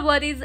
what is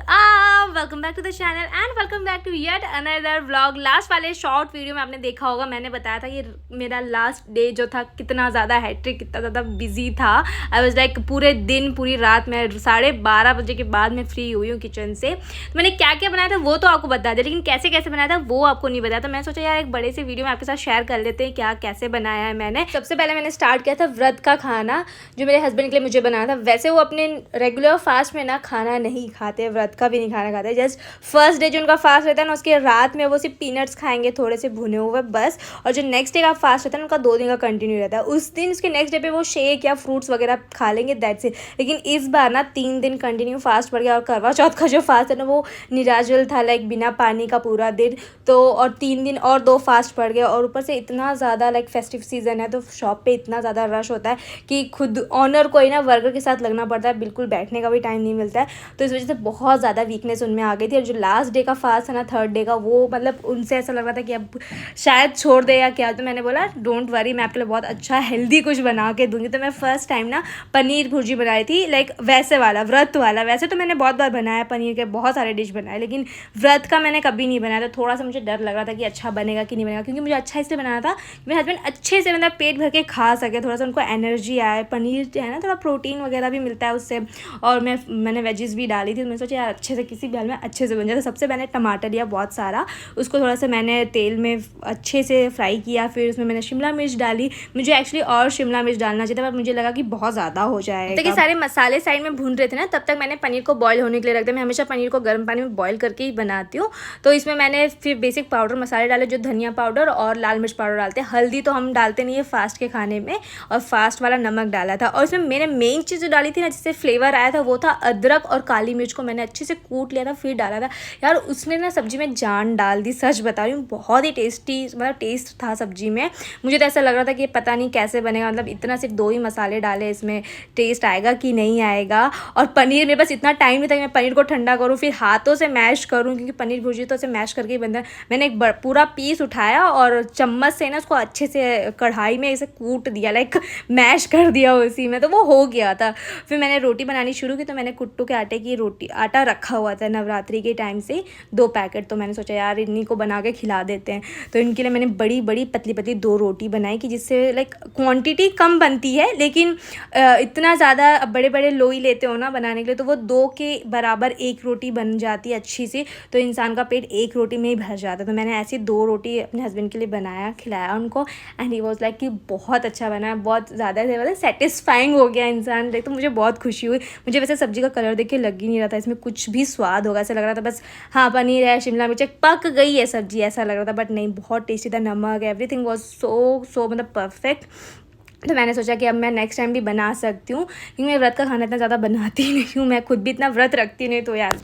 welcome back to the channel and welcome back to yet another vlog. Last वाले short video में आपने देखा होगा, मैंने बताया था कि मेरा लास्ट डे जो था कितना ज़्यादा हैट्रिक, कितना ज़्यादा बिजी था। आई वाज लाइक पूरे दिन पूरी रात मैं 12:30 बजे के बाद मैं फ्री हुई हूँ किचन से। तो मैंने क्या क्या बनाया था वो तो आपको बता दिया, लेकिन कैसे कैसे बनाया था वो आपको नहीं बताया। तो मैं सोचा यार एक बड़े से वीडियो में आपके साथ शेयर कर लेते हैं क्या कैसे बनाया है मैंने। सबसे पहले मैंने स्टार्ट किया था व्रत का खाना, जो मेरे हस्बैंड के लिए मुझे बनाना था। वैसे वो अपने रेगुलर फास्ट में ना खाना नहीं खाते, व्रत का भी नहीं खाना खाते। जस्ट फर्स्ट डे जो उनका फास्ट रहता है ना, उसके रात में वो सिर्फ पीनट्स खाएंगे थोड़े से भुने हुए बस। और जो नेक्स्ट डे का फास्ट रहता है ना, उनका 2 दिन का कंटिन्यू रहता है। उस दिन उसके नेक्स्ट डे पे वो शेक या फ्रूट्स वगैरह खा लेंगे, दैट्स इट। लेकिन इस बार ना 3 दिन कंटिन्यू फास्ट पड़ गया। और करवा चौथ का जो फास्ट है ना वो निराजल था, लाइक बिना पानी का पूरा दिन। तो और 3 दिन और 2 फास्ट पड़ गए। और ऊपर से इतना ज़्यादा लाइक फेस्टिव सीजन है तो शॉप पे इतना ज़्यादा रश होता है कि खुद ऑनर को ही ना वर्कर के साथ लगना पड़ता है, बिल्कुल बैठने का भी टाइम नहीं मिलता है। तो इस वजह से बहुत ज़्यादा वीकनेस उनमें आ गई थी। और जो लास्ट डे का फास्ट है ना, थर्ड डे का, वो मतलब उनसे ऐसा लग रहा था कि अब शायद छोड़ दे या क्या। तो मैंने बोला डोंट वरी, मैं आपके लिए बहुत अच्छा हेल्दी कुछ बना के दूंगी। तो मैं फर्स्ट टाइम ना पनीर भुर्जी बनाई थी, लाइक वैसे वाला व्रत वाला। वैसे तो मैंने बहुत बार बनाया पनीर के, बहुत सारे डिश बनाए, लेकिन व्रत का मैंने कभी नहीं बनाया। तो थोड़ा सा मुझे डर लग रहा था कि अच्छा बनेगा कि नहीं बनेगा, क्योंकि मुझे अच्छा इसलिए बनाना था कि मेरे हस्बैंड अच्छे से मतलब पेट भर के खा सके, थोड़ा सा उनको एनर्जी आए। पनीर जो है ना थोड़ा प्रोटीन वगैरह भी मिलता है उससे। और मैंने वेजिस भी डाली थी, तो मैं सोचा यार अच्छे से किसी भी हाल में अच्छे से बन जाए। तो सबसे मैंने टमाटर लिया बहुत सारा, उसको थोड़ा सा मैंने तेल में अच्छे से फ्राई किया। फिर उसमें मैंने शिमला मिर्च डाली। मुझे एक्चुअली और शिमला मिर्च डालना चाहिए था, पर मुझे लगा कि बहुत ज़्यादा हो जाएगा। तो ये सारे मसाले साइड में भून रहे थे ना, तब तक मैंने पनीर को बॉयल होने के लिए रख दिया। मैं हमेशा पनीर को गर्म पानी में बॉयल करके ही बनाती हूँ। तो इसमें मैंने फिर बेसिक पाउडर मसाले डाले, जो धनिया पाउडर और लाल मिर्च पाउडर डालते हैं। हल्दी तो हम डालते नहीं है फास्ट के खाने में, और फास्ट वाला नमक डाला था। और इसमें मैंने मेन चीज़ जो डाली थी ना जिससे फ्लेवर आया था, वो था अदरक और काली मिर्च को मैंने अच्छे से कूट लिया था, फिर डाला था। यार उसने ना सब्जी में जान डाल दी, सच बता रही हूँ। बहुत ही टेस्टी मतलब टेस्ट था सब्जी में। मुझे तो ऐसा लग रहा था कि पता नहीं कैसे बनेगा, मतलब इतना सिर्फ 2 ही मसाले डाले, इसमें टेस्ट आएगा कि नहीं आएगा। और पनीर मेरे पास इतना टाइम नहीं था कि मैं पनीर को ठंडा करूँ फिर हाथों से मैश करूँ, क्योंकि पनीर भुर्जी तो ऐसे मैश करके ही बनता है। मैंने एक पूरा पीस उठाया और चम्मच से ना उसको अच्छे से कढ़ाई में ऐसे कूट दिया, लाइक मैश कर दिया उसी में, तो वो हो गया था। फिर मैंने रोटी बनानी शुरू की। तो मैंने कुट्टू के आटे की रोटी, आटा रखा हुआ था नवरात्रि के टाइम से 2 पैकेट। तो मैंने सोचा यार इन्हीं को बना के खिला देते हैं। तो इनके लिए मैंने बड़ी बड़ी पतली पतली 2 रोटी बनाई, कि जिससे लाइक क्वांटिटी कम बनती है, लेकिन इतना ज़्यादा बड़े बड़े लोई लेते हो ना बनाने के लिए, तो वो 2 के बराबर 1 रोटी बन जाती है अच्छी सी। तो इंसान का पेट 1 रोटी में ही भर जाता है। तो मैंने ऐसी 2 रोटी अपने हस्बैंड के लिए बनाया, खिलाया उनको, एंड ही वॉज लाइक कि बहुत अच्छा बना है, बहुत ज़्यादा मतलब सेटिस्फाइंग हो गया इंसान देख। तो मुझे बहुत खुशी हुई। मुझे वैसे सब्जी का कलर देख के लग ही नहीं रहा था इसमें कुछ भी स्वाद होगा, ऐसा लग रहा था बस हाँ पनीर है, शिमला मिर्च पक गई है सब्जी, ऐसा लग रहा था। बट नहीं, बहुत टेस्टी था। नमक एवरीथिंग वॉज सो मतलब परफेक्ट। तो मैंने सोचा कि अब मैं नेक्स्ट टाइम भी बना सकती हूँ, क्योंकि मैं व्रत का खाना इतना ज़्यादा बनाती नहीं हूँ, मैं खुद भी इतना व्रत रखती नहीं। तो यार,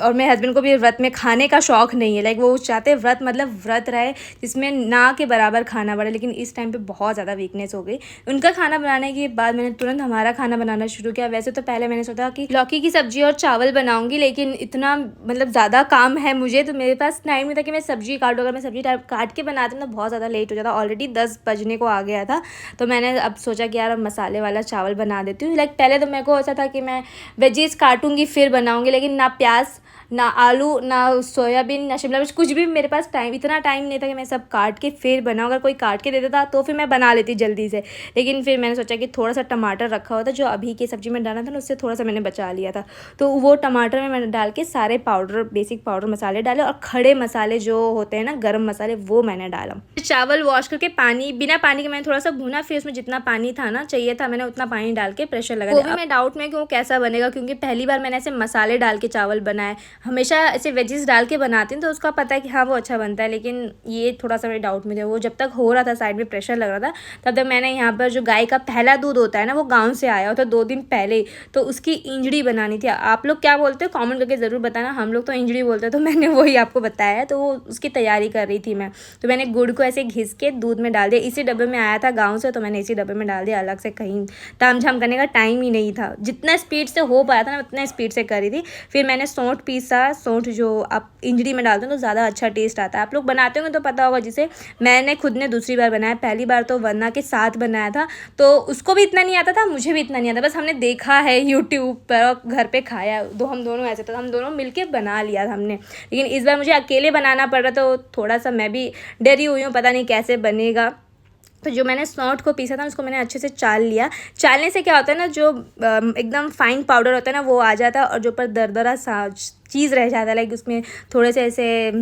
और मेरे हस्बैंड को भी व्रत में खाने का शौक़ नहीं है, लाइक वो चाहते हैं व्रत मतलब व्रत रहे जिसमें ना के बराबर खाना बढ़े। लेकिन इस टाइम पे बहुत ज़्यादा वीकनेस हो गई। उनका खाना बनाने के बाद मैंने तुरंत हमारा खाना बनाना शुरू किया। वैसे तो पहले मैंने सोचा कि लौकी की सब्जी और चावल बनाऊंगी, लेकिन इतना मतलब ज़्यादा काम है मुझे, तो मेरे पास टाइम नहीं था कि मैं सब्जी काटूँ। अगर मैं सब्जी काट के बनाती हूँ तो बहुत ज़्यादा लेट हो जाता, ऑलरेडी 10 बजने को आ गया था। तो मैंने अब सोचा कि यार अब मसाले वाला चावल बना देती हूँ। लाइक पहले तो मेरे को ऐसा था कि मैं वेजीज काटूंगी फिर बनाऊंगी, लेकिन ना प्याज, ना आलू, ना सोयाबीन, ना शिमला मिर्च, कुछ भी मेरे पास इतना टाइम नहीं था कि मैं सब काट के फिर बनाऊँ। अगर कोई काट के दे देता तो फिर मैं बना लेती जल्दी से। लेकिन फिर मैंने सोचा कि थोड़ा सा टमाटर रखा हुआ था जो अभी की सब्ज़ी में डालना था ना, उससे थोड़ा सा मैंने बचा लिया था। तो वो टमाटर में मैंने डाल के सारे पाउडर, बेसिक पाउडर मसाले डाले, और खड़े मसाले जो होते हैं ना गरम मसाले, वो मैंने डाला। चावल वॉश करके पानी, बिना पानी के मैंने थोड़ा सा भुना, फिर उसमें जितना पानी था ना चाहिए था मैंने उतना पानी डाल के प्रेशर लगा दिया। मैं डाउट में कि वो कैसा बनेगा, क्योंकि पहली बार मैंने ऐसे मसाले डाल के चावल बनाए। हमेशा ऐसे वेजिस डाल के बनाती हूँ तो उसका पता है कि हाँ वो अच्छा बनता है, लेकिन ये थोड़ा सा मेरे डाउट में था। वो जब तक हो रहा था साइड में प्रेशर लग रहा था, तब तक मैंने यहाँ पर जो गाय का पहला दूध होता है ना, वो गाँव से आया होता 2 दिन पहले, तो उसकी इंजड़ी बनानी थी। आप लोग क्या बोलते हो कॉमेंट करके ज़रूर बताना। हम लोग तो इंजड़ी बोलते हैं, तो मैंने वही आपको बताया। तो वो उसकी तैयारी कर रही थी मैं। तो मैंने गुड़ को ऐसे घिस के दूध में डाल दिया। इसी डब्बे में आया था गाँव से, तो मैंने इसी डब्बे में डाल दिया। अलग से कहीं ताम झाम करने का टाइम ही नहीं था। जितना स्पीड से हो पाया था ना उतना स्पीड से करी थी। फिर मैंने सौंठ पीस सा सौंठ जो आप इंजड़ी में डालते हो तो ज़्यादा अच्छा टेस्ट आता है। आप लोग बनाते होंगे तो पता होगा। जिसे मैंने खुद ने दूसरी बार बनाया, पहली बार तो वरना के साथ बनाया था तो उसको भी इतना नहीं आता था, मुझे भी इतना नहीं आता, बस हमने देखा है यूट्यूब पर और घर पे खाया। हम दोनों ऐसे तो हम दोनों मिलके बना लिया था हमने। लेकिन इस बार मुझे अकेले बनाना पड़ रहा तो थोड़ा सा मैं भी डरी हुई हूँ, पता नहीं कैसे बनेगा। तो जो मैंने सौंठ को पीसा था उसको मैंने अच्छे से चाल लिया। चालने से क्या होता है ना, जो एकदम फाइन पाउडर होता है ना वो आ जाता है, और जो ऊपर दरदरा सा चीज़ रह जाता है, लाइक उसमें थोड़े से ऐसे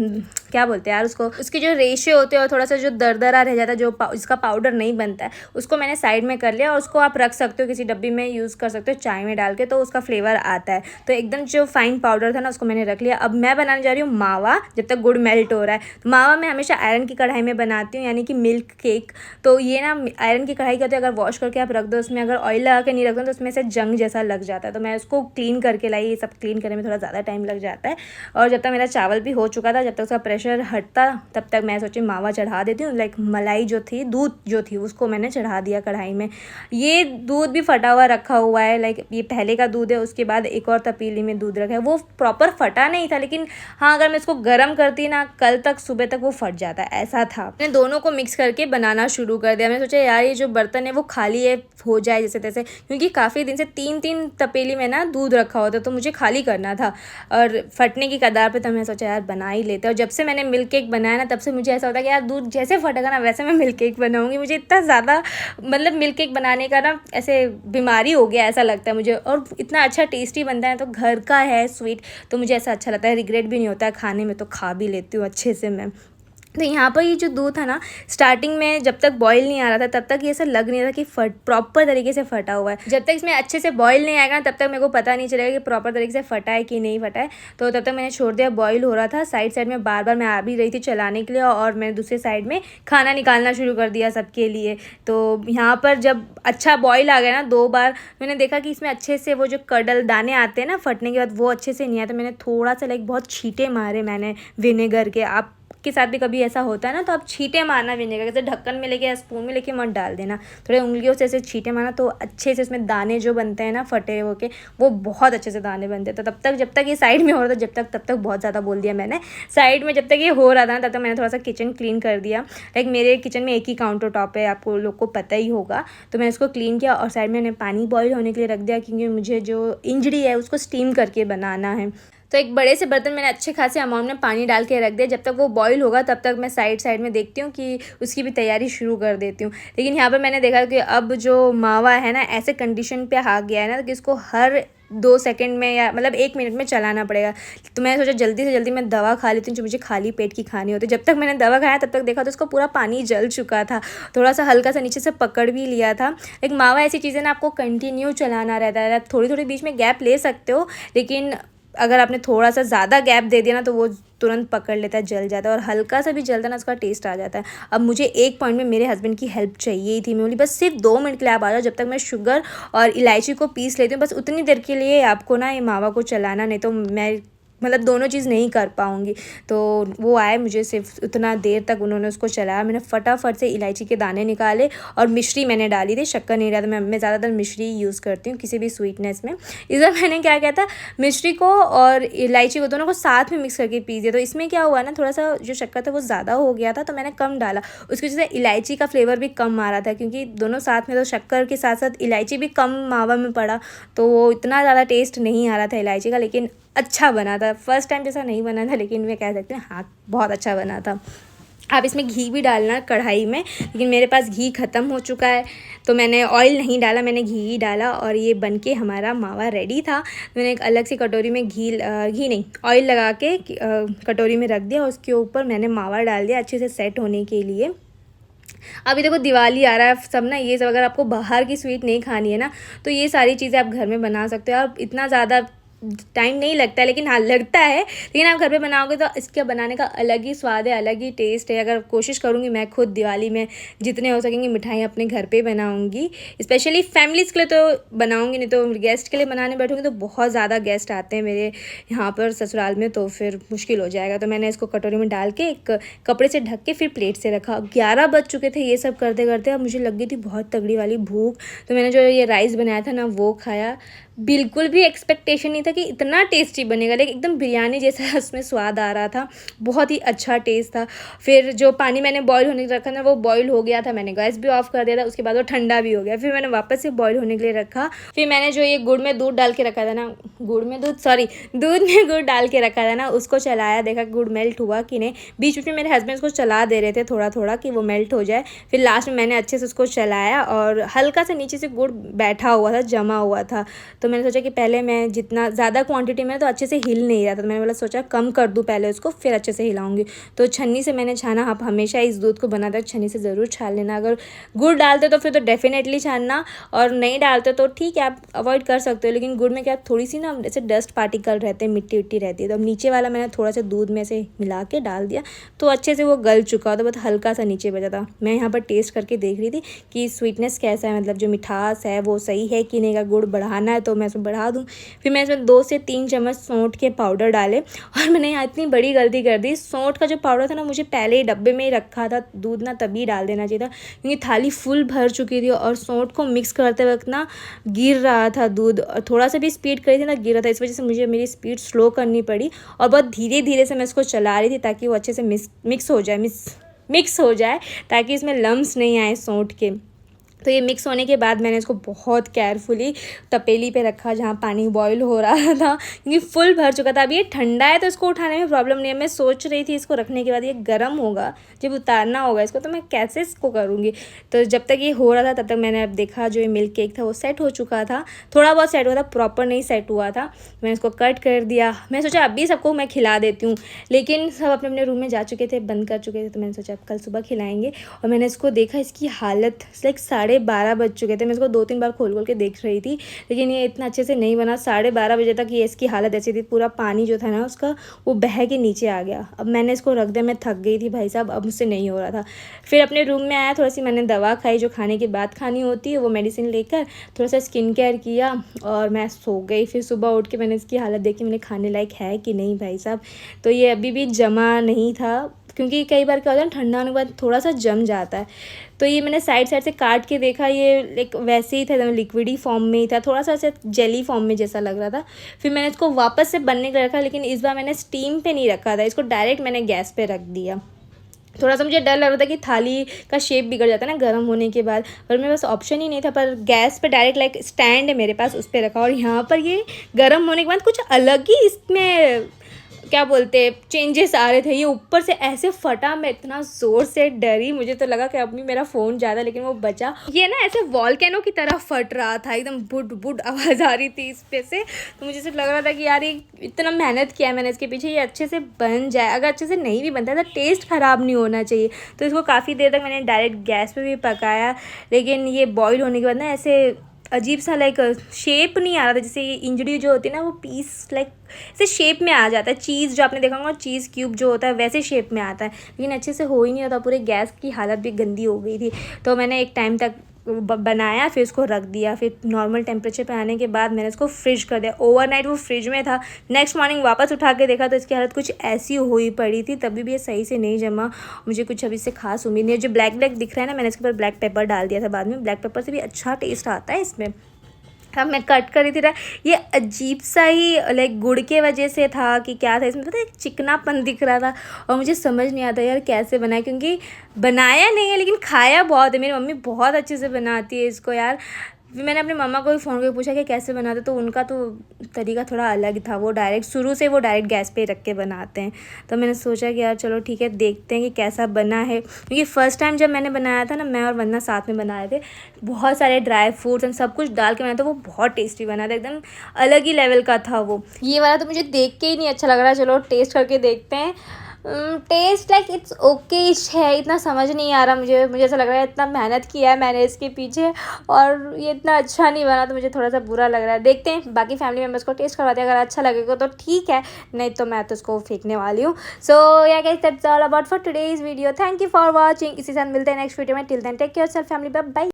क्या बोलते हैं यार उसको, उसके जो रेशे होते हैं और थोड़ा सा जो दरदरा रह जाता है, जो इसका पाउडर नहीं बनता है, उसको मैंने साइड में कर लिया। और उसको आप रख सकते हो किसी डब्बी में, यूज़ कर सकते हो चाय में डाल के, तो उसका फ्लेवर आता है। तो एकदम जो फाइन पाउडर था ना उसको मैंने रख लिया। अब मैं बनाने जा रही हूँ मावा, जब तक गुड़ मेल्ट हो रहा है। तो मावा मैं हमेशा आयरन की कढ़ाई में बनाती हूँ, यानी कि मिल्क केक। तो ये ना आयरन की कढ़ाई कहते हैं, अगर वॉश करके आप रख दो उसमें, अगर ऑयल लगा के नहीं रख दो तो उसमें से जंग जैसा लग जाता है। तो मैं उसको क्लीन करके लाई। ये सब क्लीन करने में थोड़ा ज़्यादा टाइम लग जाता है। और जब तक मेरा चावल भी हो चुका था, जब तक उसका प्रेशर हटता, तब तक मैं सोची मावा चढ़ा देती हूँ। लाइक मलाई जो थी, दूध जो थी, उसको मैंने चढ़ा दिया कढ़ाई में। ये दूध भी फटा हुआ रखा हुआ है, लाइक ये पहले का दूध है, उसके बाद एक और तपीली में दूध रखा है। वो प्रॉपर फटा नहीं था, लेकिन हाँ अगर मैं इसको गर्म करती ना कल तक सुबह तक वो फट जाता है, ऐसा था। मैंने दोनों को मिक्स करके बनाना शुरू कर दिया। मैंने सोचा यार ये जो बर्तन है वो खाली है, हो जाए जैसे तैसे, क्योंकि काफ़ी दिन से 3-3 तपेली में ना दूध रखा होता तो मुझे खाली करना था और फटने की कगार पे। तो मैं सोचा यार बना ही लेते। और जब से मैंने मिल्क केक बनाया ना तब से मुझे ऐसा होता है कि यार दूध जैसे फटेगा ना वैसे मैं मिल्क केक बनाऊंगी। मुझे इतना ज़्यादा मतलब मिल्क केक बनाने का ना ऐसे बीमारी हो गया ऐसा लगता है मुझे, और इतना अच्छा टेस्टी बनता है। तो घर का है स्वीट तो मुझे ऐसा अच्छा लगता है, रिग्रेट भी नहीं होता है खाने में, तो खा भी लेती हूँ अच्छे से मैं। तो यहाँ पर ये जो दूध था ना, स्टार्टिंग में जब तक बॉईल नहीं आ रहा था तब तक ये ऐसा लग नहीं रहा था कि प्रॉपर तरीके से फटा हुआ है। जब तक इसमें अच्छे से बॉईल नहीं आएगा तब तक मेरे को पता नहीं चलेगा कि प्रॉपर तरीके से फटा है कि नहीं फटा है। तो तब तक मैंने छोड़ दिया, बॉईल हो रहा था। साइड साइड में बार बार मैं आ भी रही थी चलाने के लिए, और मैंने दूसरे साइड में खाना निकालना शुरू कर दिया सबके लिए। तो यहाँ पर जब अच्छा बॉईल आ गया ना 2 बार, मैंने देखा कि इसमें अच्छे से वो जो कडल दाने आते हैं ना फटने के बाद, वो अच्छे से नहीं आया। तो मैंने थोड़ा सा लाइक बहुत छींटे मारे मैंने विनेगर के। आप के साथ भी कभी ऐसा होता है ना तो आप छींटे मारना विनेगर, जैसे ढक्कन में लेके या स्पून में लेके मत डाल देना, थोड़े उंगलियों से ऐसे छींटे मारना, तो अच्छे से उसमें दाने जो बनते हैं ना फटे होके, वो बहुत अच्छे से दाने बनते हैं। तो तब तक जब तक ये साइड में हो रहा था, तब तक बहुत ज़्यादा बोल दिया मैंने, साइड में जब तक ये हो रहा था ना तब तक मैंने थोड़ा सा किचन क्लीन कर दिया। लाइक मेरे किचन में एक ही काउंटर टॉप है, आपको लोग को पता ही होगा। तो मैंने इसको क्लीन किया और साइड में मैंने पानी बॉईल होने के लिए रख दिया, क्योंकि मुझे जो इंजड़ी है उसको स्टीम करके बनाना है। तो एक बड़े से बर्तन मैंने अच्छे खासे अमाउंट में पानी डाल के रख दिया। जब तक वो बॉईल होगा तब तक मैं साइड में देखती हूँ कि उसकी भी तैयारी शुरू कर देती हूँ। लेकिन यहाँ पर मैंने देखा कि अब जो मावा है ना ऐसे कंडीशन पे आ गया है ना कि इसको हर 2 सेकंड में या मतलब 1 मिनट में चलाना पड़ेगा। तो मैंने सोचा जल्दी से जल्दी मैं दवा खा लेती हूँ जो मुझे खाली पेट की खानी होती है। जब तक मैंने दवा खाया तब तक देखा तो उसको पूरा पानी जल चुका था, थोड़ा सा हल्का सा नीचे से पकड़ भी लिया था। एक मावा ऐसी चीज़ है ना, आपको कंटिन्यू चलाना रहता है। आप थोड़ी थोड़ी बीच में गैप ले सकते हो, लेकिन अगर आपने थोड़ा सा ज़्यादा गैप दे दिया ना तो वो तुरंत पकड़ लेता है, जल जाता है, और हल्का सा भी जलता ना उसका टेस्ट आ जाता है। अब मुझे एक पॉइंट में मेरे हस्बैंड की हेल्प चाहिए थी। मैं बोली बस सिर्फ 2 मिनट के लिए आप आ जाओ, जब तक मैं शुगर और इलायची को पीस लेती हूँ, बस उतनी देर के लिए आपको ना ये मावा को चलाना, नहीं तो मैं मतलब दोनों चीज़ नहीं कर पाऊँगी। तो वो आए, मुझे सिर्फ उतना देर तक उन्होंने उसको चलाया। मैंने फटाफट से इलायची के दाने निकाले और मिश्री मैंने डाली थी, शक्कर नहीं डाला। मैं ज़्यादातर मिश्री यूज़ करती हूँ किसी भी स्वीटनेस में। इस बार मैंने क्या किया था, मिश्री को और इलायची को दोनों को साथ में मिक्स करके पीस दिया। तो इसमें क्या हुआ ना, थोड़ा सा जो शक्कर था वो ज़्यादा हो गया था तो मैंने कम डाला। उसकी वजह से इलायची का फ्लेवर भी कम आ रहा था, क्योंकि दोनों साथ में, तो शक्कर के साथ साथ इलायची भी कम मावा में पड़ा, तो वो इतना ज़्यादा टेस्ट नहीं आ रहा था इलायची का। लेकिन अच्छा बना था, फर्स्ट टाइम जैसा नहीं बना था, लेकिन मैं कह सकती हूँ हाँ बहुत अच्छा बना था। आप इसमें घी भी डालना कढ़ाई में, लेकिन मेरे पास घी ख़त्म हो चुका है तो मैंने ऑयल नहीं डाला, मैंने घी ही डाला और ये बनके हमारा मावा रेडी था। मैंने एक अलग सी कटोरी में घी नहीं ऑयल लगा के कटोरी में रख दिया, उसके ऊपर मैंने मावा डाल दिया अच्छे से सेट होने के लिए। अभी देखो दिवाली आ रहा है, सब ना ये सब, अगर आपको बाहर की स्वीट नहीं खानी है ना तो ये सारी चीज़ें आप घर में बना सकते हो। आप इतना ज़्यादा टाइम नहीं लगता है, लेकिन हाँ लगता है, लेकिन आप घर पे बनाओगे तो इसके बनाने का अलग ही स्वाद है, अलग ही टेस्ट है। अगर कोशिश करूँगी मैं खुद दिवाली में जितने हो सकेंगे मिठाई अपने घर पे बनाऊँगी, स्पेशली फैमिलीज़ के लिए तो बनाऊँगी, नहीं तो गेस्ट के लिए बनाने बैठूँगी तो बहुत ज़्यादा गेस्ट आते हैं मेरे यहाँ पर ससुराल में, तो फिर मुश्किल हो जाएगा। तो मैंने इसको कटोरी में डाल के एक कपड़े से ढक के फिर प्लेट से रखा। 11 बज चुके थे ये सब करते करते। अब मुझे लग गई थी बहुत तगड़ी वाली भूख, तो मैंने जो ये राइस बनाया था ना वो खाया। बिल्कुल भी एक्सपेक्टेशन नहीं था कि इतना टेस्टी बनेगा, लेकिन एकदम बिरयानी जैसा उसमें स्वाद आ रहा था, बहुत ही अच्छा टेस्ट था। फिर जो पानी मैंने बॉईल होने के लिए रखा था वो बॉईल हो गया था, मैंने गैस भी ऑफ कर दिया था, उसके बाद वो ठंडा भी हो गया। फिर मैंने वापस से बॉईल होने के लिए रखा। फिर मैंने जो ये गुड़ में दूध डाल के रखा था ना, दूध में गुड़ डाल के रखा था ना, उसको चलाया, देखा गुड़ मेल्ट हुआ कि नहीं। बीच बीच में मेरे हस्बैंड उसको चला दे रहे थे थोड़ा थोड़ा कि वो मेल्ट हो जाए। फिर लास्ट में मैंने अच्छे से उसको चलाया और हल्का सा नीचे से गुड़ बैठा हुआ था, जमा हुआ था। तो मैंने सोचा कि पहले मैं जितना ज़्यादा क्वांटिटी में तो अच्छे से हिल नहीं रहा था, तो मैंने बोला सोचा कम कर दूँ पहले उसको, फिर अच्छे से हिलाऊंगी। तो छन्नी से मैंने छाना। आप हमेशा इस दूध को बनाते छन्नी से ज़रूर छान लेना। अगर गुड़ डालते तो फिर तो डेफिनेटली छानना, और नहीं डालते तो ठीक है आप अवॉइड कर सकते हो। लेकिन गुड़ में क्या थोड़ी सी ना जैसे डस्ट पार्टिकल रहते हैं, मिट्टी विट्टी रहती है। तो अब नीचे वाला मैंने थोड़ा सा दूध में से मिला के डाल दिया, तो अच्छे से वो गल चुका था, बहुत हल्का सा नीचे बचा था। मैं यहाँ पर टेस्ट करके देख रही थी कि स्वीटनेस कैसा है, मतलब जो मिठास है वो सही है कि नहीं। का गुड़ बढ़ाना है तो मैं इसमें बढ़ा दूँ। फिर मैं इसमें 2 से 3 चम्मच सौंठ के पाउडर डाले। और मैंने यहाँ इतनी बड़ी गलती कर दी, सौंठ का जो पाउडर था ना मुझे पहले ही डब्बे में ही रखा था, दूध ना तभी डाल देना चाहिए था, क्योंकि थाली फुल भर चुकी थी और सौंठ को मिक्स करते वक्त ना गिर रहा था दूध, और थोड़ा सा भी स्पीड करी थी ना गिर रहा था। इस वजह से मुझे मेरी स्पीड स्लो करनी पड़ी और बहुत धीरे धीरे से मैं इसको चला रही थी ताकि वो अच्छे से मिक्स हो जाए, ताकि इसमें लम्स नहीं आए सौंठ के। तो ये मिक्स होने के बाद मैंने इसको बहुत केयरफुली तपेली पे रखा जहाँ पानी बॉईल हो रहा था, क्योंकि फुल भर चुका था। अब ये ठंडा है तो इसको उठाने में प्रॉब्लम नहीं है। मैं सोच रही थी इसको रखने के बाद ये गर्म होगा, जब उतारना होगा इसको तो मैं कैसे इसको करूँगी। तो जब तक ये हो रहा था तब तक मैंने अब देखा जो ये मिल्क केक था वो सेट हो चुका था, थोड़ा बहुत सेट हुआ था, प्रॉपर नहीं सेट हुआ था। मैंने इसको कट कर दिया। मैं सोचा अभी सबको मैं खिला देती हूँ, लेकिन सब अपने अपने रूम में जा चुके थे, बंद कर चुके थे। तो मैंने सोचा अब कल सुबह खिलाएंगे। और मैंने इसको देखा, इसकी हालत लाइक 12:30 बज चुके थे। मैं इसको 2-3 बार खोल के देख रही थी, लेकिन ये इतना अच्छे से नहीं बना। 12:30 बजे तक ये इसकी हालत ऐसी थी, पूरा पानी जो था ना उसका वो बह के नीचे आ गया। अब मैंने इसको रख दिया, मैं थक गई थी भाई साहब, अब मुझसे नहीं हो रहा था। फिर अपने रूम में आया, थोड़ी सी मैंने दवा खाई जो खाने के बाद खानी होती है, वो मेडिसिन लेकर थोड़ा सा स्किन केयर किया और मैं सो गई। फिर सुबह उठ के मैंने इसकी हालत देखी, मैंने खाने लायक है कि नहीं भाई साहब। तो ये अभी भी जमा नहीं था, क्योंकि कई बार क्या होता है ठंडा होने के बाद थोड़ा सा जम जाता है। तो ये मैंने साइड से काट के देखा, ये लाइक वैसे ही था, एकदम लिक्विडी फॉर्म में ही था, थोड़ा सा ऐसे जेली फॉर्म में जैसा लग रहा था। फिर मैंने इसको वापस से बनने के लिए रखा, लेकिन इस बार मैंने स्टीम पे नहीं रखा था, इसको डायरेक्ट मैंने गैस पे रख दिया। थोड़ा सा मुझे डर लग रहा था कि थाली का शेप बिगड़ जाता है ना गर्म होने के बाद, पर मेरे पास ऑप्शन ही नहीं था। पर गैस पे डायरेक्ट लाइक स्टैंड है मेरे पास, उस पर रखा। और यहाँ पर ये गर्म होने के बाद कुछ अलग ही इसमें क्या बोलते चेंजेस आ रहे थे। ये ऊपर से ऐसे फटा, मैं इतना ज़ोर से डरी, मुझे तो लगा कि अब भी मेरा फ़ोन ज़्यादा, लेकिन वो बचा। ये ना ऐसे वॉल्केनो की तरह फट रहा था, एकदम बुड बुड आवाज़ आ रही थी इस पे से। तो मुझे सिर्फ लग रहा था कि यार ये इतना मेहनत किया है मैंने इसके पीछे, ये अच्छे से बन जाए। अगर अच्छे से नहीं भी बनता है तो टेस्ट ख़राब नहीं होना चाहिए। तो इसको काफ़ी देर तक मैंने डायरेक्ट गैस पे भी पकाया, लेकिन ये बॉईल होने के बाद ना ऐसे अजीब सा लाइक शेप नहीं आ रहा था। जैसे ये इंजड़ी जो होती है ना वो पीस लाइक ऐसे शेप में आ जाता है, चीज़ जो आपने देखा होगा चीज़ क्यूब जो होता है वैसे शेप में आता है, लेकिन अच्छे से हो ही नहीं होता। पूरे गैस की हालत भी गंदी हो गई थी। तो मैंने एक टाइम तक बनाया, फिर उसको रख दिया। फिर नॉर्मल टेम्परेचर पे आने के बाद मैंने इसको फ्रिज कर दिया। ओवरनाइट वो फ्रिज में था। नेक्स्ट मॉर्निंग वापस उठा के देखा तो इसकी हालत कुछ ऐसी हुई पड़ी थी, तभी भी ये सही से नहीं जमा। मुझे कुछ अभी से खास उम्मीद नहीं है। जो ब्लैक ब्लैक दिख रहा है ना, मैंने इसके ऊपर ब्लैक पेपर डाल दिया था बाद में। ब्लैक पेपर से भी अच्छा टेस्ट आता है इसमें। अब मैं कट कर रही थी, ये अजीब सा ही लाइक गुड़ के वजह से था कि क्या था इसमें, पता है चिकनापन दिख रहा था। और मुझे समझ नहीं आता यार कैसे बनाया, क्योंकि बनाया नहीं है लेकिन खाया बहुत है। मेरी मम्मी बहुत अच्छे से बनाती है इसको यार। फिर मैंने अपने मम्मा को भी फ़ोन करके पूछा कि कैसे बनाते, तो उनका तो तरीका थोड़ा अलग था। वो शुरू से डायरेक्ट गैस पे रख के बनाते हैं। तो मैंने सोचा कि यार चलो ठीक है, देखते हैं कि कैसा बना है। क्योंकि फ़र्स्ट टाइम जब मैंने बनाया था ना, मैं और वंदना साथ में बनाए थे, बहुत सारे ड्राई फ्रूट्स एंड सब कुछ डाल के बनाया था। वो बहुत टेस्टी बना था, एकदम अलग ही लेवल का था वो। ये वाला तो मुझे देख के ही नहीं अच्छा लग रहा। चलो टेस्ट करके देखते हैं। टेस्ट लाइक इट्स ओके है, इतना समझ नहीं आ रहा मुझे ऐसा लग रहा है इतना मेहनत किया है मैंने इसके पीछे और ये इतना अच्छा नहीं बना, तो मुझे थोड़ा सा बुरा लग रहा है। देखते हैं बाकी फैमिली मेम्बर्स को टेस्ट करवाते हैं, अगर अच्छा लगेगा तो ठीक है, नहीं तो मैं तो उसको फेंकने वाली हूँ। So yeah guys that's all about for today's video. Thank you for watching. इसी साथ मिलते हैं नेक्स्ट वीडियो में। Till then take care yourself family, bye bye.